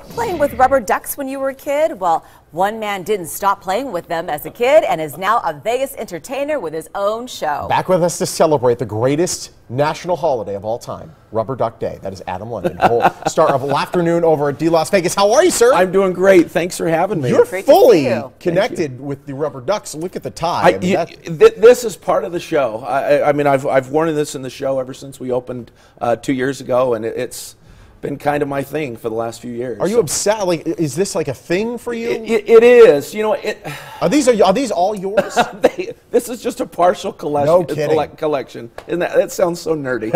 Playing with rubber ducks when you were a kid? Well, one man didn't stop playing with them as a kid and is now a Vegas entertainer with his own show. Back with us to celebrate the greatest national holiday of all time, Rubber Duck Day. That is Adam London, star of Afternoon over at D Las Vegas. How are you, sir? I'm doing great. Thanks for having me. You're fully connected with the rubber ducks. Look at the tie. This is part of the show. I mean, I've worn this in the show ever since we opened 2 years ago, and it's been kind of my thing for the last few years. Are you upset? Like, is this like a thing for you? It is. You know, are these all yours? This is just a partial collection. No kidding. Collection. And that sounds so nerdy.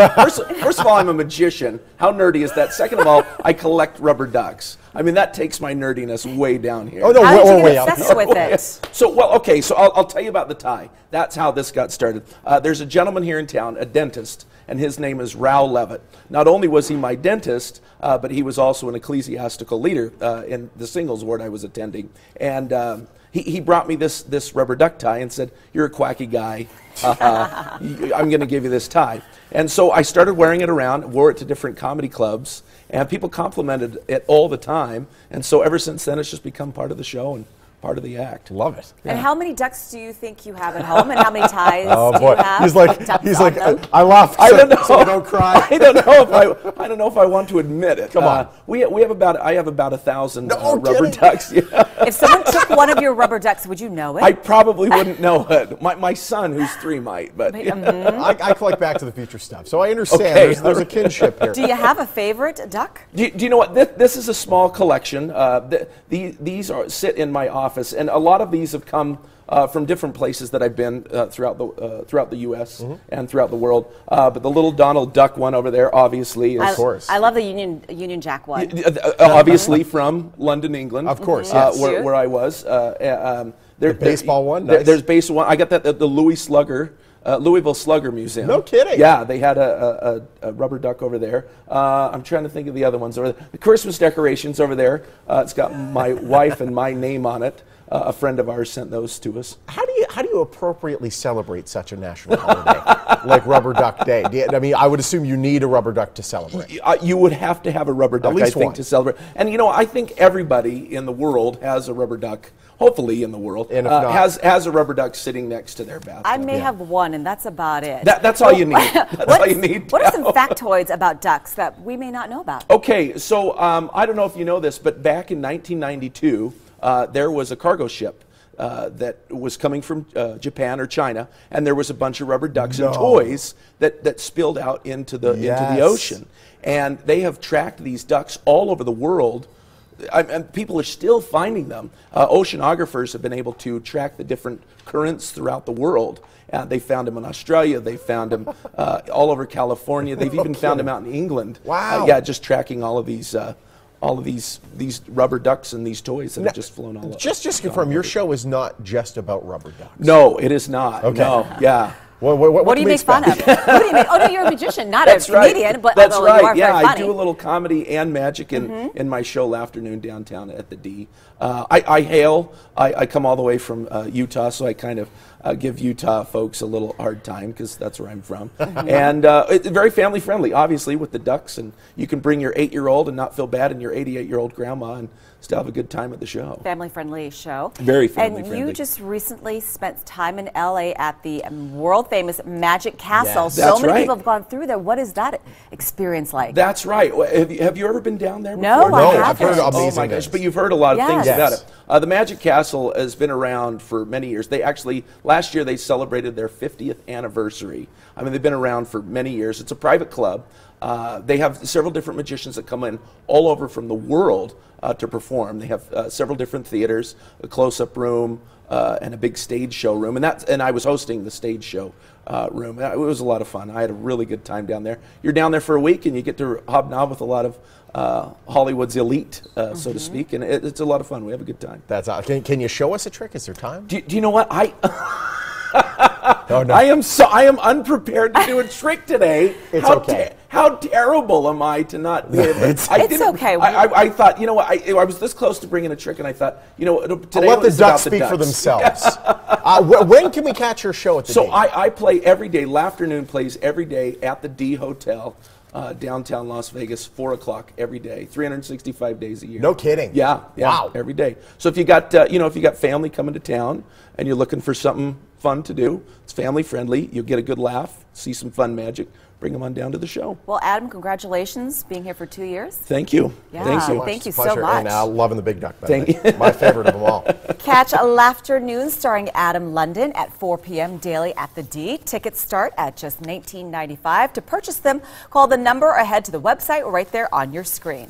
First of all, I'm a magician. How nerdy is that? Second of all, I collect rubber ducks. I mean, that takes my nerdiness way down here. Oh no, we're way up. Obsessed with it. So, well, okay. So I'll tell you about the tie. That's how this got started. There's a gentleman here in town, a dentist, and his name is Rao Levitt. Not only was he my dentist, but he was also an ecclesiastical leader in the singles ward I was attending. And he brought me this rubber duck tie and said, "You're a quacky guy. I'm going to give you this tie." And so I started wearing it around, wore it to different comedy clubs, and people complimented it all the time. And so ever since then, it's just become part of the show and part of the act. Love it. And how many ducks do you think you have at home, and how many ties do you have? He's like, I laugh. I don't know. So don't cry. I don't know if I want to admit it. Come on. I have about 1,000 rubber ducks. Yeah. If someone took one of your rubber ducks, would you know it? I probably wouldn't know it. My son, who's 3, might, but I collect Back to the Future stuff, so I understand. There's a kinship here. Do you have a favorite duck? Do you know what? This is a small collection. These sit in my office, and a lot of these have come from different places that I've been throughout the U.S. and throughout the world. But the little Donald Duck one over there, obviously, is, of course. I love the Union Jack one. Obviously from London, England. Of course, yes. Where I was. The baseball one. Nice. There's baseball one. I got that at the Louisville Slugger Museum. No kidding. Yeah, they had a rubber duck over there. I'm trying to think of the other ones over there. The Christmas decorations over there. It's got my wife and my name on it. A friend of ours sent those to us. How do you appropriately celebrate such a national holiday like Rubber Duck Day? I mean, I would assume you need a rubber duck to celebrate. You would have to have a rubber duck, I think, to celebrate. And you know, I think everybody in the world has a rubber duck. Hopefully, in the world, and has a rubber duck sitting next to their bathtub. I may have one, and that's about it. That's all you need. That's all you need. What are some factoids about ducks that we may not know about? Okay, so I don't know if you know this, but back in 1992, there was a cargo ship that was coming from Japan or China, and there was a bunch of rubber ducks and toys that spilled out into the ocean. And they have tracked these ducks all over the world. And people are still finding them. Oceanographers have been able to track the different currents throughout the world. They found them in Australia. They found them all over California. They've even found them out in England. Wow! Yeah, just tracking all of these rubber ducks and these toys that have just flown all over. Just to confirm, your show is not just about rubber ducks. No, it is not. Okay. No, yeah. What do you make fun of? What do you make? Oh no, you're a magician, not a comedian, but that's right. You are very funny. I do a little comedy and magic in my show Afternoon downtown at the D. I come all the way from Utah, so I kind of give Utah folks a little hard time because that's where I'm from. And it's very family friendly, obviously, with the ducks, and you can bring your 8-year-old and not feel bad, and your 88-year-old grandma, and still have a good time at the show. Family-friendly show. Very family-friendly. And you just recently spent time in L.A. at the world-famous Magic Castle. Yes. So many people have gone through there. What is that experience like? That's right. Have you ever been down there before? No, I haven't. I've heard amazing Oh my gosh, but you've heard a lot of things about it. The Magic Castle has been around for many years. They actually, last year they celebrated their 50th anniversary. I mean, they've been around for many years. It's a private club. They have several different magicians that come in all over from the world to perform. They have several different theaters, a close-up room, and a big stage show room. And I was hosting the stage show room. It was a lot of fun. I had a really good time down there. You're down there for a week, and you get to hobnob with a lot of Hollywood's elite, so to speak, and it's a lot of fun. We have a good time. That's can you show us a trick? Is there time? Do you know what Oh, no. I am unprepared to do a trick today. It's okay. How terrible am I to not be able to? It's okay. I thought, you know what, I was this close to bringing a trick, and I thought, you know, today I'll let the ducks speak for themselves. When can we catch your show at the D? So I play every day. Afternoon plays every day at the D Hotel. downtown Las Vegas, 4 o'clock every day, 365 days a year. No kidding. Yeah. Wow. Every day. So if you got, if you got family coming to town and you're looking for something fun to do, it's family friendly. You'll get a good laugh, see some fun magic. Bring them on down to the show. Well, Adam, congratulations being here for 2 years. Thank you. Yeah. Thank you. Thank you so much. And loving the Big Duck. Thank you. My favorite of them all. Catch a Laughter Noon starring Adam London at 4 p.m. daily at the D. Tickets start at just $19.95. To purchase them, call the number or head to the website right there on your screen.